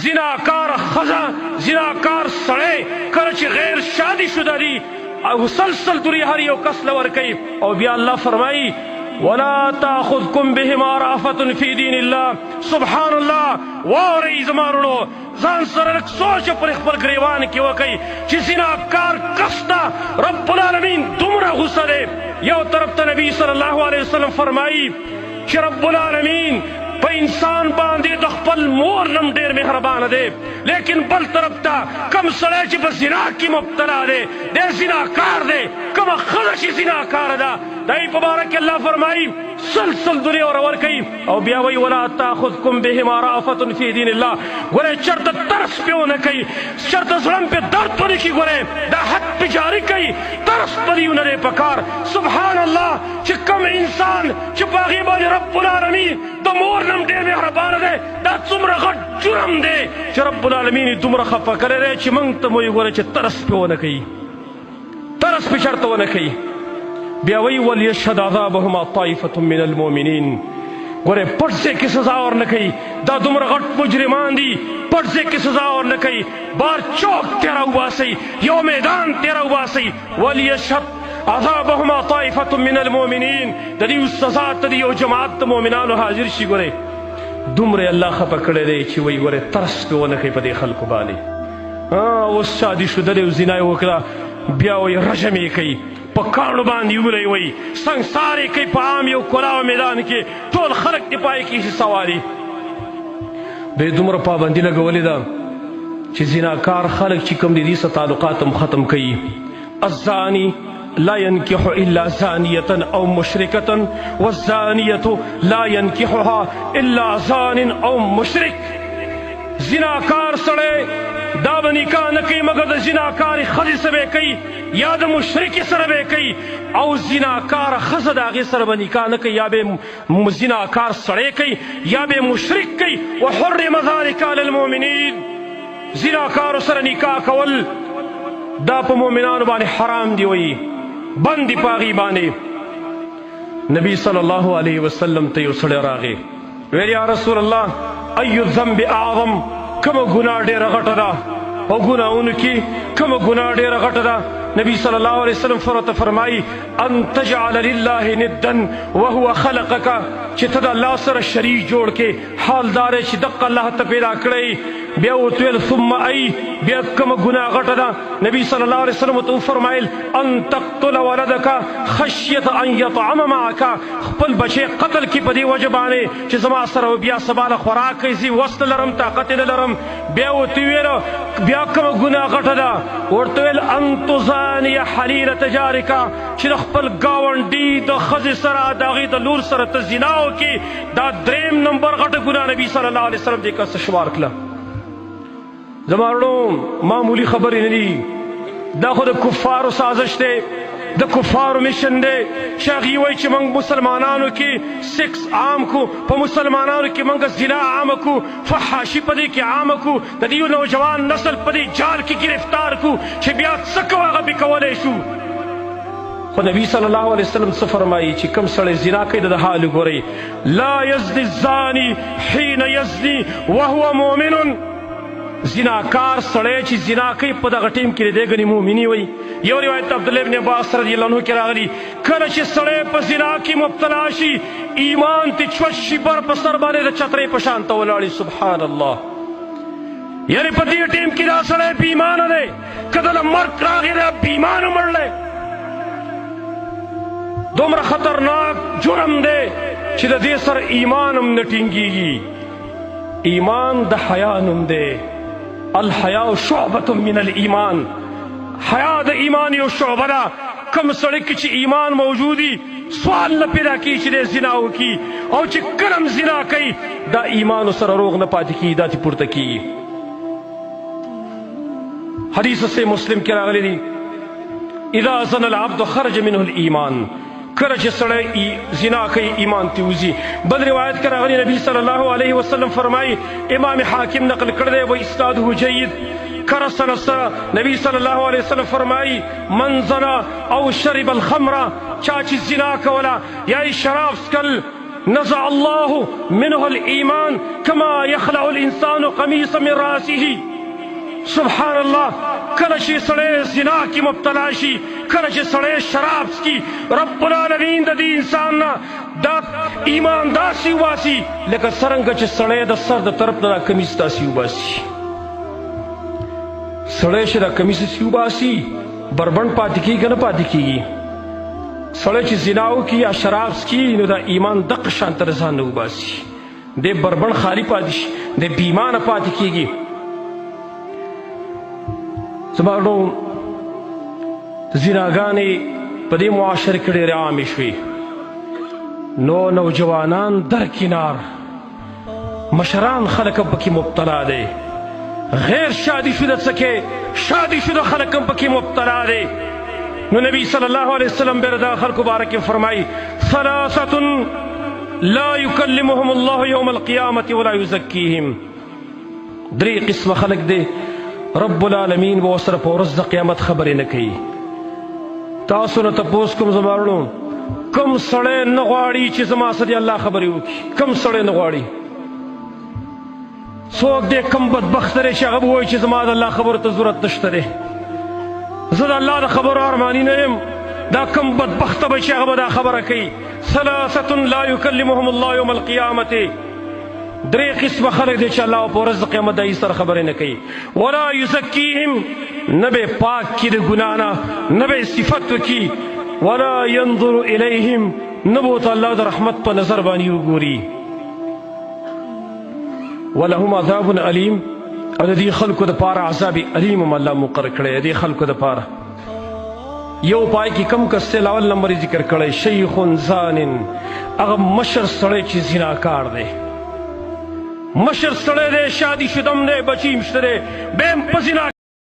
زناکار خزا زناکار سړی کله چې غیر شادي شده دي مسلسل دوری هر یو کس له ورکوي او بیا الله فرمایي ولا تاخذكم بهما رأفة في دين الله. سبحان الله. واورئ زما وروڼو ځان سره لږ سوچ پر خپل ګریوان کې وکئ چې زناکار کس ته رب العالمین دومره غصه دی. یو طرف ته نبی صلی الله علیه وسلم فرمایي چې رب العالمین په انسان باندې د خپل مور نم ډېر مهربانه دی، لیکن بل طرف ته کم سړی چې په زنا کې مبتلا دی دی زناکار دی. کومه ښځه چې زناکاره ده دای په باره کې الله فرمایي سلسل دوری ور ورکوي او بیا وایي ولا تاخذکم بهما رأفة فی دین الله. ګورئ چېرته ترس پې ونه کوي، چېرته زړه پې درد ونه کړي. ګورئ دا حد پې جاري کوي، ترس په دې ونه دی پکار. سبحان الله چې کوم انسان چې په هغې باندې رب العالمین د مور نم ډېر مهربانه دی، دا څومره غټ جرم دی چې رب العالمین یې دومره خفه کړی دی چې موږ ته مو یې ګوره چې ترس پې ونه کوي، ترس پې چېرته ونه کوي. بیا وی وليشهد عذابهما طائفة من المؤمنین. ګورئ پټ ځای کې سزا ورنه کوي، دا دومره غټ مجرمان دي، پټ ځای کې سزا ورنه کوي، بار چوک تیره وباسئ، یو میدان تیره وباسئ. وليشهد عذابهما طائفة من المؤمنین. د دې سزا ته د یو جماعت د مؤمنانو حاضر شي. ګورئ دومره الله خفه کړی دی چې وایي ګورئ ترس پې ونه کوي په دې خلکو باندې. اوس شادي شدلی او زنا یې وکړه، بیا وایي رژم یې کوي، په کاڼو باندې ولی وایي سنګسار یې کوي په عام یو کلاوه میدان کې، ټول خلک دې پای کې ایسي سواري. دوی دومره پابندي لګولې ده چې زناکار خلک چې کوم دي دې سره تعلقات هم ختم کوي. الزاني لا ينكح إلا زانية أو مشركة والزانية لا ينكحها إلا زان أو مشرك. زناکار سړی دا به نکاح نه کوي مګر د زناکارې ښځې سره به کوي یا د مشرکې سره به کوي، او زناکاره ښځه د هغې سره به نکاح نه کوي، یا به زناکار سړی کوي یا به مشرک کوي. وحرم ذلک علی المؤمنین. زناکارو سره نکاح کول دا په مؤمنانو باندې حرام دی، وایي بند دي په هغې باندې. نبی صلی الله علیه وسلم ته یو سړی راغی، ویل یا رسول الله ای الذنب اعظم. کومه ګناه ډېره غټه ده په ګناهونو کې، کومه ګناه ډېره غټه ده؟ نبی صلی الله علیه وسلم ورته فرمایي ان تجعل لله ندا وهو خلقک، چې ته د الله سره شریک جوړ کې، حال دا دی چې دقه الله ته پیدا کړی. بیا ورته ویل ثم ای، بیا کومه ګناه غټه ده؟ نبی صلی الله علیه وسلم ورته وفرمایل ان تقتل ولدک خشیة ان یطعم معک، خپل بچی قتل کې په دې وجه باندې چې زما سره بیا سبا له خوراک کوي، زه وس نه لرم طاقت یې نه لرم. بیا ورته ویل بیا کومه ګناه غټه ده؟ ورته ویل ان تزانی حلیلة جارک، چې د خپل ګاونډي د ښځې سره د هغې د لور سره ته زنا وکړې. دا درېیم نمبر غټه ګناه نبي صلی الله علیه وسلم دې کس شمار کړه. زما وروڼو معمولي خبرې نه دي، دا خو د کفارو سازش دی، د کفارو میشن دی چې هغوی وایي چې موږ مسلمانانو کې سیکس عام کو، په مسلمانانو کې موږ زنا عامه کو، فحاشي په دې کې عامه کو، د دې نوجوان نسل په دې جال کې گرفتار کو چې بیا څه کوو هغه بې کولی شو. خو نبی صلی الله علیه وسلم څه فرمایي چې کوم سړی زنا کوي د حال ګورئ لا یزني الزاني حین یزني وهو مؤمن. زناکار سړی چې زنا کوي په دغه ټیم کې دی ګنې مؤمني وایي. یو روایت عبدالله ابن عباس رضی الله عنه کې راغلي کله چې سړی په زنا کې مبتلا شي ایمان تې چوت شي بر په سر باندې د چترۍ په شان ته ولاړي. سبحان الله. یعنې په دې ټیم کې دا سړی بې ایمانه دی، که دله مرګ راغی دا بې ایمانه مړلی. دومره خطرناک جرم دی چې د دې سره ایمان هم نه ټینګېږي. ایمان د حیا نوم دی. الحیاء شعبة من الایمان. حیا د ایمان یو شعبه ده. کوم سړی کې چې ایمان موجودي سوال نه پیدا کېږي چې دی زنا وکړي، او چې کله هم زنا کوي دا ایمانو سره روغ نه پاتې کېږي، دا ترې پورته کېږي. حدیث سے مسلم کې راغلی دی اذا زنى العبد خرج منه الایمان. کله چې سړی زنا کوي ایمان ته وځي. بل روایت کې راغلی نبی صلی الله علیه وسلم فرمایي، امام حاکم نقل کړی دی و اسناده جید کرسن سره، نبی صلی الله علیه وسلم فرمایي من زنا او شرب الخمر، چا چې زنا کوله یا شراب څکل نزع الله منه الإيمان كما يخلع الإنسان قميص من رأسه. سبحان الله. کله چې سړی زنا کې مبتلا شي، کله چې سړی شراب څکي، رب العالمین د دې انسان نه دا ایمان داسې وباسي لکه څرنګه چې سړی د سر د طرف نه دا کمیس داسې وباسي. سړی چې دا کمیس داسې وباسي بربنډ پاتې کېږي که نه پاتې کېږي؟ سړی چې زنا وکړي یا شراب څکي نو دا ایمان دقه شان تر ځان نه وباسي، دی بربنډ خالي پاتې شي، دی بې ایمانه پاتې کېږي. زما ورونو زناګانې په دې معاشره کې ډېرې عامې شوې، نو نوجوانان درکنار، مشران خلک هم پکې مبتلا دی، غیر شادي شده څکې شادي شده خلک هم پکې مبتلا دی. نو نبی صلی الله علیه وسلم بیا دا خلکو باره کې فرمایي ثلاثة لا یکلمهم الله یوم القیامة ولا یزکیهم. درې قسمه خلک دی رب العالمین به ورسره په ورځ د قیامت خبرې نه کوي. تاسو نه تپوس کوم زما ورونو، کوم سړی نه غواړي چې زما سره د الله خبرې وکړي؟ کوم سړی نه غواړي؟ څوک دی کم بدبخته دی چې هغه به وایي چې زما د الله خبرو ته ضرورت نشته دی، زه د الله د خبرو ارماني نه یم؟ دا کم بدبخته به چې هغه به دا خبره کوي. ثلاثة لا یکلمهم الله یوم القیامة. درې قسمه خلک دی چې الله په ورځ د قیامت د سره خبرې نه کوي. ولا یزکیهم، نه به پاک کړي د ګناه نه، نه به صفت وکړي. ولا ینظر الیهم، نه به ورته الله د رحمت په نظر باندې وګوري. ولهم عذاب علیم، او د دې خلکو دپاره عذاب علیم هم الله مقرر کړی د دې خلکو دپاره. یو پای کې کم کس دی اول نمبر ذکر کړی شیخ زان، هغه مشر سړی چې زناکار دی، مشر سړی دی، شادي شدم دی، بچی هم شته دی، بیا هم په زنا